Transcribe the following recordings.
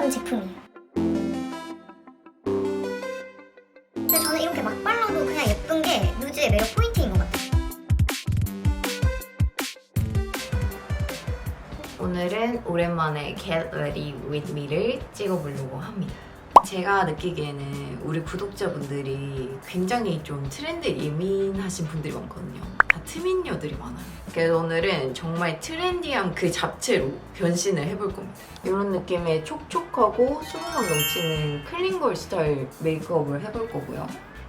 그런 제품이에요. 근데 저는 이렇게 막 발라도 그냥 예쁜 게 누즈의 매력 포인트인 것 같아요. 오늘은 오랜만에 Get Ready With Me를 찍어보려고 합니다. 제가 느끼기에는 우리 구독자분들이 굉장히 좀 트렌드에 예민하신 분들이 많거든요. 다 트민녀들이 많아요. 그래서 오늘은 정말 트렌디함 그 자체로 변신을 해볼 겁니다. 이런 느낌의 촉촉하고 수분감 넘치는 클린걸 스타일 메이크업을 해볼 거고요.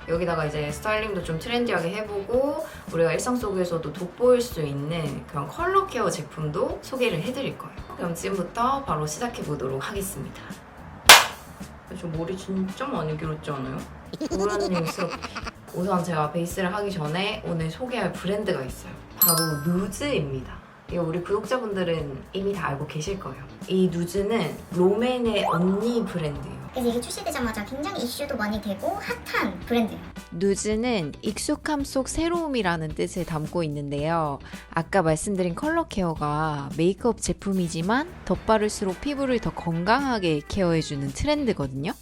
여기다가 이제 스타일링도 좀 트렌디하게 해보고 우리가 일상 속에서도 돋보일 수 있는 그런 컬러 케어 제품도 소개를 해드릴 거예요. 그럼 지금부터 바로 시작해보도록 하겠습니다. 저 머리 진짜 많이 길었지 않아요? 노란님스럽게. 우선 제가 베이스를 하기 전에 오늘 소개할 브랜드가 있어요. 바로 누즈입니다. 이거 우리 구독자분들은 이미 다 알고 계실 거예요. 이 누즈는 롬앤의 언니 브랜드예요. 그래서 이게 출시되자마자 굉장히 이슈도 많이 되고 핫한 브랜드예요. 누즈는 익숙함 속 새로움이라는 뜻을 담고 있는데요. 아까 말씀드린 컬러 케어가 메이크업 제품이지만 덧바를수록 피부를 더 건강하게 케어해주는 트렌드거든요.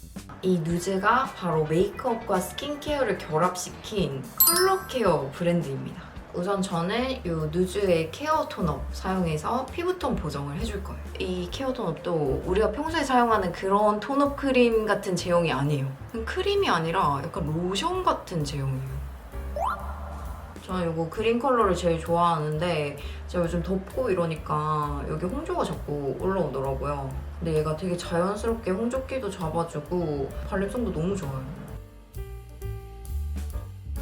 이 누즈가 바로 메이크업과 스킨케어를 결합시킨 컬러 케어 브랜드입니다. 우선 저는 이 누즈의 케어 톤업 사용해서 피부톤 보정을 해줄 거예요. 이 케어 톤업도 우리가 평소에 사용하는 그런 톤업 크림 같은 제형이 아니에요. 크림이 아니라 약간 로션 같은 제형이에요. 저는 이거 그린 컬러를 제일 좋아하는데 제가 요즘 덥고 이러니까 여기 홍조가 자꾸 올라오더라고요. 근데 얘가 되게 자연스럽게 홍조기도 잡아주고 발림성도 너무 좋아요.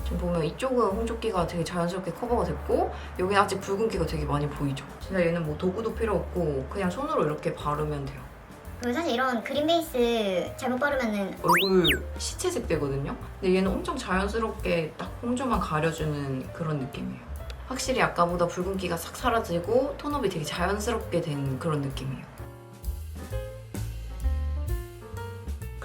지금 보면 이쪽은 홍조기가 되게 자연스럽게 커버가 됐고 여기는 아직 붉은기가 되게 많이 보이죠? 진짜 얘는 뭐 도구도 필요 없고 그냥 손으로 이렇게 바르면 돼요. 그리고 사실 이런 그린 베이스 잘못 바르면은 얼굴 시체색 되거든요? 근데 얘는 엄청 자연스럽게 딱 홍조만 가려주는 그런 느낌이에요. 확실히 아까보다 붉은기가 싹 사라지고 톤업이 되게 자연스럽게 된 그런 느낌이에요.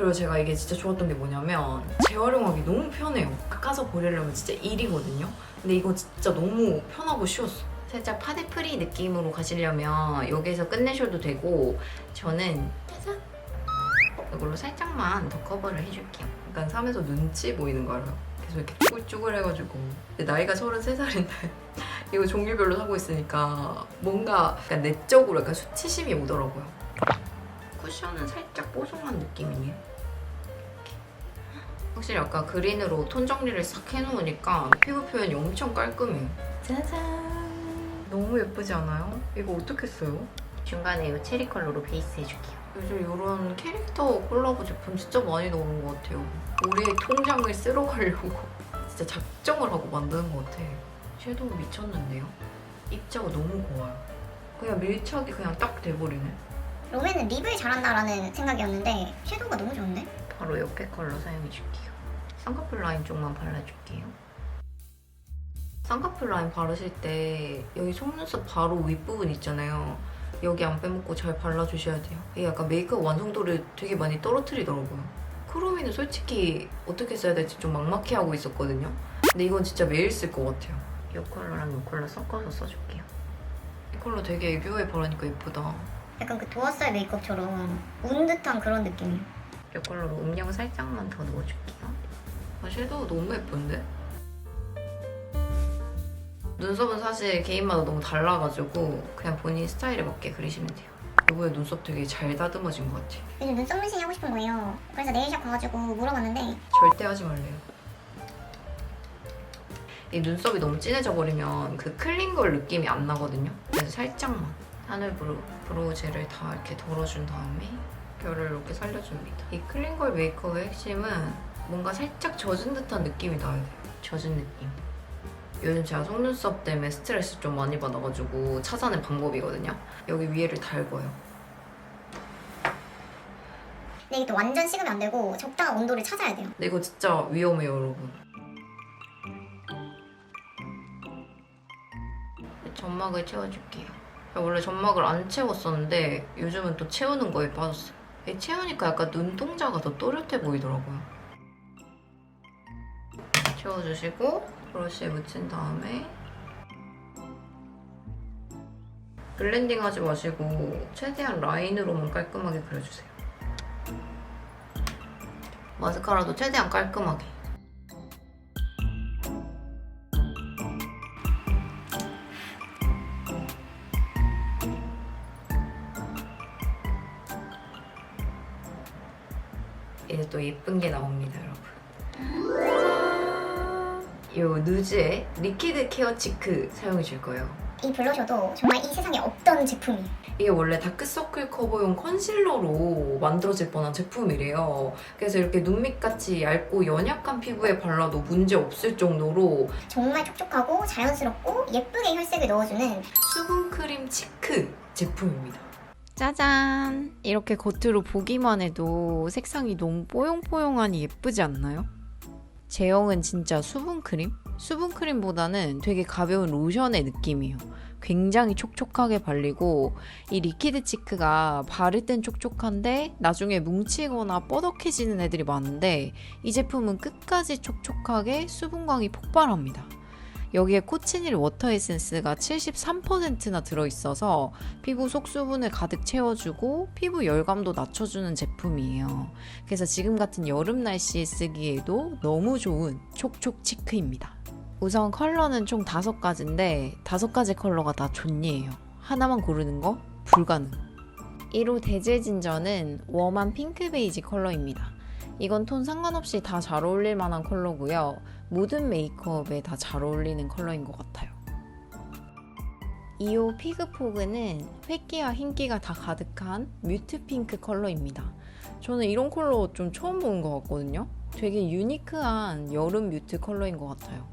그리고 제가 이게 진짜 좋았던 게 뭐냐면 재활용하기 너무 편해요. 깎아서 버리려면 진짜 일이거든요. 근데 이거 진짜 너무 편하고 쉬웠어. 살짝 파데프리 느낌으로 가시려면 여기서 끝내셔도 되고 저는 짜잔! 이걸로 살짝만 더 커버를 해줄게요. 약간 삶에서 눈치 보이는 거 알아요? 계속 이렇게 쭈글쭈글 해가지고 근데 나이가 33살인데 이거 종류별로 사고 있으니까 뭔가 약간 내적으로 약간 수치심이 오더라고요. 쿠션은 살짝 뽀송한 느낌이에요. 확실히 아까 그린으로 톤 정리를 싹 해놓으니까 피부 표현이 엄청 깔끔해요. 짜잔! 너무 예쁘지 않아요? 이거 어떻게 써요? 중간에 이 체리 컬러로 베이스 해줄게요. 요즘 이런 캐릭터 콜라보 제품 진짜 많이 나오는 것 같아요. 우리의 통장을 쓸어 가려고 진짜 작정을 하고 만드는 것 같아. 섀도우 미쳤는데요? 입자가 너무 고와요. 그냥 밀착이 그냥 딱 돼버리네. 롬앤은 립을 잘한다라는 생각이었는데 섀도우가 너무 좋은데? 바로 옆에 컬러 사용해줄게요. 쌍꺼풀 라인 쪽만 발라줄게요. 쌍꺼풀 라인 바르실 때 여기 속눈썹 바로 윗부분 있잖아요. 여기 안 빼먹고 잘 발라주셔야 돼요. 이게 약간 메이크업 완성도를 되게 많이 떨어뜨리더라고요. 크로미는 솔직히 어떻게 써야 될지 좀 막막해하고 있었거든요. 근데 이건 진짜 매일 쓸 것 같아요. 이 컬러랑 이 컬러 섞어서 써줄게요. 이 컬러 되게 애교에 바르니까 예쁘다. 약간 그 도화살 메이크업처럼 운 듯한 그런 느낌이에요. 이 컬러로 음영 살짝만 더 넣어줄게요. 섀도우 너무 예쁜데? 눈썹은 사실 개인마다 너무 달라가지고 그냥 본인 스타일에 맞게 그리시면 돼요. 이번에 눈썹 되게 잘 다듬어진 것 같아요. 요즘 눈썹 문신이 하고 싶은 거예요. 그래서 네일샵 가가지고 물어봤는데 절대 하지 말래요. 이 눈썹이 너무 진해져 버리면 그 클린걸 느낌이 안 나거든요. 그래서 살짝만 하늘 브로우 젤을 다 이렇게 덜어준 다음에 결을 이렇게 살려줍니다. 이 클린걸 메이크업의 핵심은 뭔가 살짝 젖은 듯한 느낌이 나야 돼요. 젖은 느낌. 요즘 제가 속눈썹 때문에 스트레스 좀 많이 받아가지고 찾아낸 방법이거든요. 여기 위에를 달궈요. 근데 이게 또 완전 식으면 안 되고 적당한 온도를 찾아야 돼요. 근데 이거 진짜 위험해요, 여러분. 점막을 채워줄게요. 원래 점막을 안 채웠었는데 요즘은 또 채우는 거에 빠졌어요. 채우니까 약간 눈동자가 더 또렷해 보이더라고요. 채워주시고 브러쉬에 묻힌 다음에 블렌딩 하지 마시고 최대한 라인으로만 깔끔하게 그려주세요. 마스카라도 최대한 깔끔하게. 이제 또 예쁜 게 나옵니다, 여러분. 요 누즈의 리퀴드 케어 치크 사용해 줄 거예요. 이 블러셔도 정말 이 세상에 없던 제품이에요. 이게 원래 다크서클 커버용 컨실러로 만들어질 뻔한 제품이래요. 그래서 이렇게 눈밑같이 얇고 연약한 피부에 발라도 문제 없을 정도로 정말 촉촉하고 자연스럽고 예쁘게 혈색을 넣어주는 수분크림 치크 제품입니다. 짜잔! 이렇게 겉으로 보기만 해도 색상이 너무 뽀용뽀용하니 예쁘지 않나요? 제형은 진짜 수분크림? 수분크림보다는 되게 가벼운 로션의 느낌이에요. 굉장히 촉촉하게 발리고 이 리퀴드 치크가 바를 땐 촉촉한데 나중에 뭉치거나 뻐덕해지는 애들이 많은데 이 제품은 끝까지 촉촉하게 수분광이 폭발합니다. 여기에 코치닐 워터 에센스가 73%나 들어있어서 피부 속 수분을 가득 채워주고 피부 열감도 낮춰주는 제품이에요. 그래서 지금 같은 여름 날씨에 쓰기에도 너무 좋은 촉촉 치크입니다. 우선 컬러는 총 5가지인데 5가지 컬러가 다 존니에요. 하나만 고르는 거 불가능. 1호 대제진저는 웜한 핑크 베이지 컬러입니다. 이건 톤 상관없이 다 잘 어울릴 만한 컬러고요. 모든 메이크업에 다 잘 어울리는 컬러인 것 같아요. 2호 피그포그는 회기와 흰기가 다 가득한 뮤트 핑크 컬러입니다. 저는 이런 컬러 좀 처음 본 것 같거든요. 되게 유니크한 여름 뮤트 컬러인 것 같아요.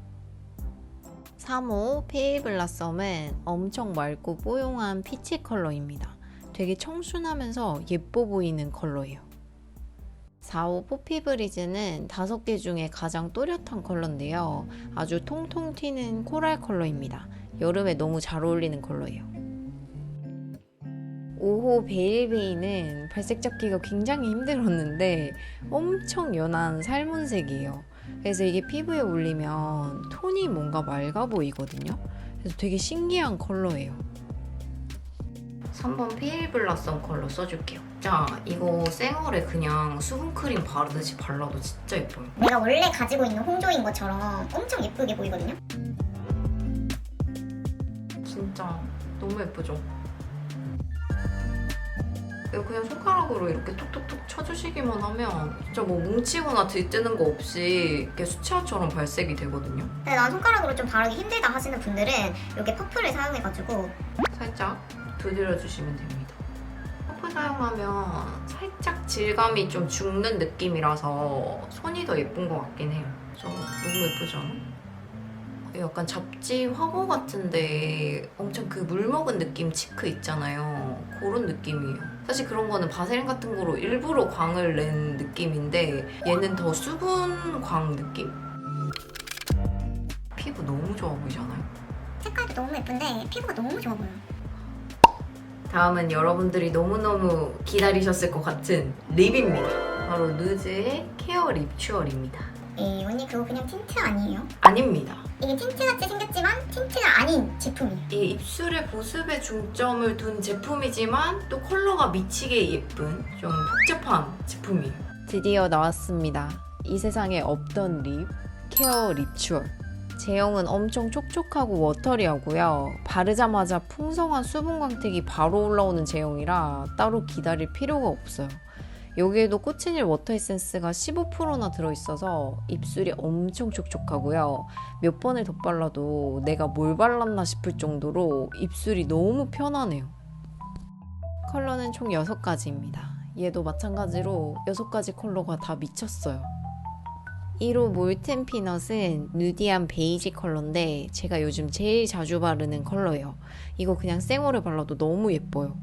3호 페일 블라썸은 엄청 맑고 뽀용한 피치 컬러입니다. 되게 청순하면서 예뻐 보이는 컬러예요. 4호 포피 브리즈는 5개 중에 가장 또렷한 컬러인데요. 아주 통통 튀는 코랄 컬러입니다. 여름에 너무 잘 어울리는 컬러예요. 5호 베일베이는 발색 잡기가 굉장히 힘들었는데 엄청 연한 살몬색이에요. 그래서 이게 피부에 올리면 톤이 뭔가 맑아 보이거든요. 그래서 되게 신기한 컬러예요. 3번 페일 블라썸 컬러 써줄게요. 자, 이거 생얼에 그냥 수분크림 바르듯이 발라도 진짜 예뻐요. 내가 원래 가지고 있는 홍조인 것처럼 엄청 예쁘게 보이거든요. 진짜 너무 예쁘죠? 이거 그냥 손가락으로 이렇게 톡톡톡 쳐주시기만 하면 진짜 뭐 뭉치거나 들뜨는 거 없이 이렇게 수채화처럼 발색이 되거든요. 근데 난 손가락으로 좀 바르기 힘들다 하시는 분들은 이렇게 퍼프를 사용해가지고 살짝 두드려주시면 됩니다. 퍼프 사용하면 살짝 질감이 좀 죽는 느낌이라서 손이 더 예쁜 것 같긴 해요. 너무 예쁘지 않아? 약간 잡지 화보 같은데 엄청 그 물먹은 느낌 치크 있잖아요. 그런 느낌이에요. 사실 그런 거는 바세린 같은 거로 일부러 광을 낸 느낌인데 얘는 더 수분 광 느낌? 피부 너무 좋아 보이잖아요. 색깔도 너무 예쁜데 피부가 너무 좋아 보여. 다음은 여러분들이 너무너무 기다리셨을 것 같은 립입니다. 바로 누즈의 케어 립 츄얼입니다. 에이 언니 그거 그냥 틴트 아니에요? 아닙니다. 이게 틴트같이 생겼지만 틴트가 아닌 제품이에요. 이 입술의 보습에 중점을 둔 제품이지만 또 컬러가 미치게 예쁜 좀 복잡한 제품이에요. 드디어 나왔습니다. 이 세상에 없던 립, 케어 립추얼. 제형은 엄청 촉촉하고 워터리하고요. 바르자마자 풍성한 수분 광택이 바로 올라오는 제형이라 따로 기다릴 필요가 없어요. 여기에도 코치닐 워터 에센스가 15%나 들어있어서 입술이 엄청 촉촉하고요. 몇 번을 덧발라도 내가 뭘 발랐나 싶을 정도로 입술이 너무 편하네요. 컬러는 총 6가지입니다. 얘도 마찬가지로 6가지 컬러가 다 미쳤어요. 1호 몰튼 피넛은 누디한 베이지 컬러인데 제가 요즘 제일 자주 바르는 컬러예요. 이거 그냥 생얼에 발라도 너무 예뻐요.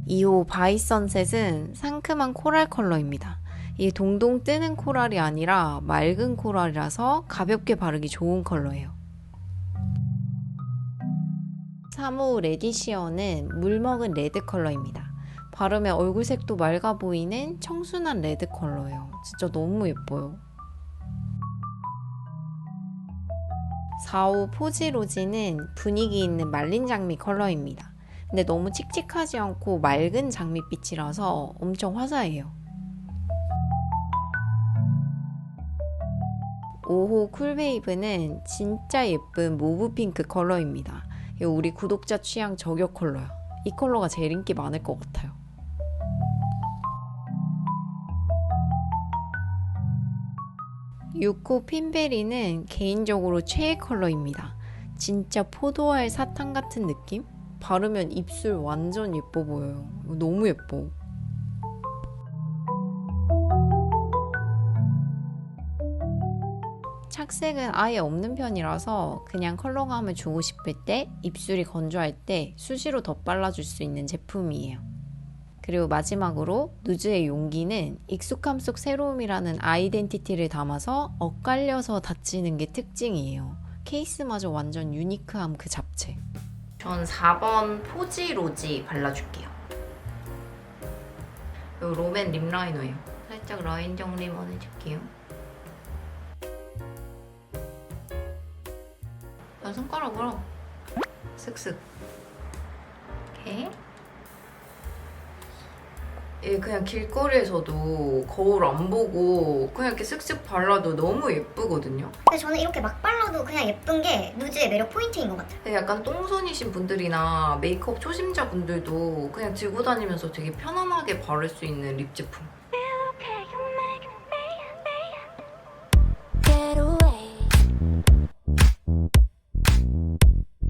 2호 바이 선셋은 상큼한 코랄 컬러입니다. 이게 동동 뜨는 코랄이 아니라 맑은 코랄이라서 가볍게 바르기 좋은 컬러예요. 3호 레디시어는 물먹은 레드 컬러입니다. 바르면 얼굴색도 맑아 보이는 청순한 레드 컬러예요. 진짜 너무 예뻐요. 4호 포지로지는 분위기 있는 말린 장미 컬러입니다. 근데 너무 칙칙하지 않고 맑은 장밋빛이라서 엄청 화사해요. 5호 쿨베이브는 진짜 예쁜 모브 핑크 컬러입니다. 이거 우리 구독자 취향 저격 컬러야. 이 컬러가 제일 인기 많을 것 같아요. 6호 핀베리는 개인적으로 최애 컬러입니다. 진짜 포도알 사탕 같은 느낌? 바르면 입술 완전 예뻐 보여요. 너무 예뻐. 착색은 아예 없는 편이라서 그냥 컬러감을 주고 싶을 때, 입술이 건조할 때 수시로 덧발라줄 수 있는 제품이에요. 그리고 마지막으로 누즈의 용기는 익숙함 속 새로움이라는 아이덴티티를 담아서 엇갈려서 닫히는 게 특징이에요. 케이스마저 완전 유니크함 그 잡채. 전 4번 포지 로지 발라줄게요. 이 롬앤 립 라이너예요. 살짝 라인 정리만 해줄게요. 난 손가락으로 슥슥. 이렇게. 얘 그냥 길거리에서도 거울 안 보고 그냥 이렇게 쓱쓱 발라도 너무 예쁘거든요. 근데 저는 이렇게 막 발라도 그냥 예쁜 게 누즈의 매력 포인트인 것 같아요. 근데 약간 똥손이신 분들이나 메이크업 초심자 분들도 그냥 들고 다니면서 되게 편안하게 바를 수 있는 립 제품. Get away.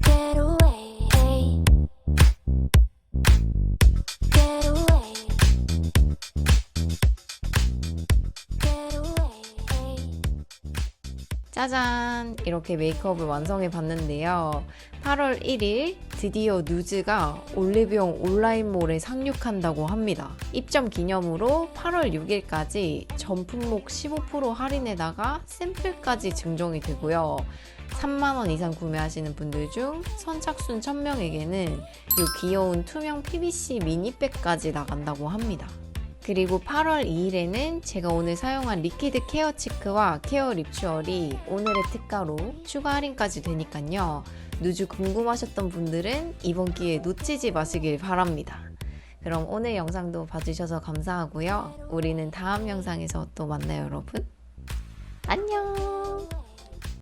Get away. Get away. Get away. 짜잔! 이렇게 메이크업을 완성해 봤는데요. 8월 1일 드디어 누즈가 올리브영 온라인몰에 상륙한다고 합니다. 입점 기념으로 8월 6일까지 전 품목 15% 할인에다가 샘플까지 증정이 되고요. 3만원 이상 구매하시는 분들 중 선착순 1000명에게는 이 귀여운 투명 PVC 미니백까지 나간다고 합니다. 그리고 8월 2일에는 제가 오늘 사용한 리퀴드 케어 치크와 케어 립추얼이 오늘의 특가로 추가 할인까지 되니까요. 누즈 궁금하셨던 분들은 이번 기회에 놓치지 마시길 바랍니다. 그럼 오늘 영상도 봐주셔서 감사하고요. 우리는 다음 영상에서 또 만나요, 여러분.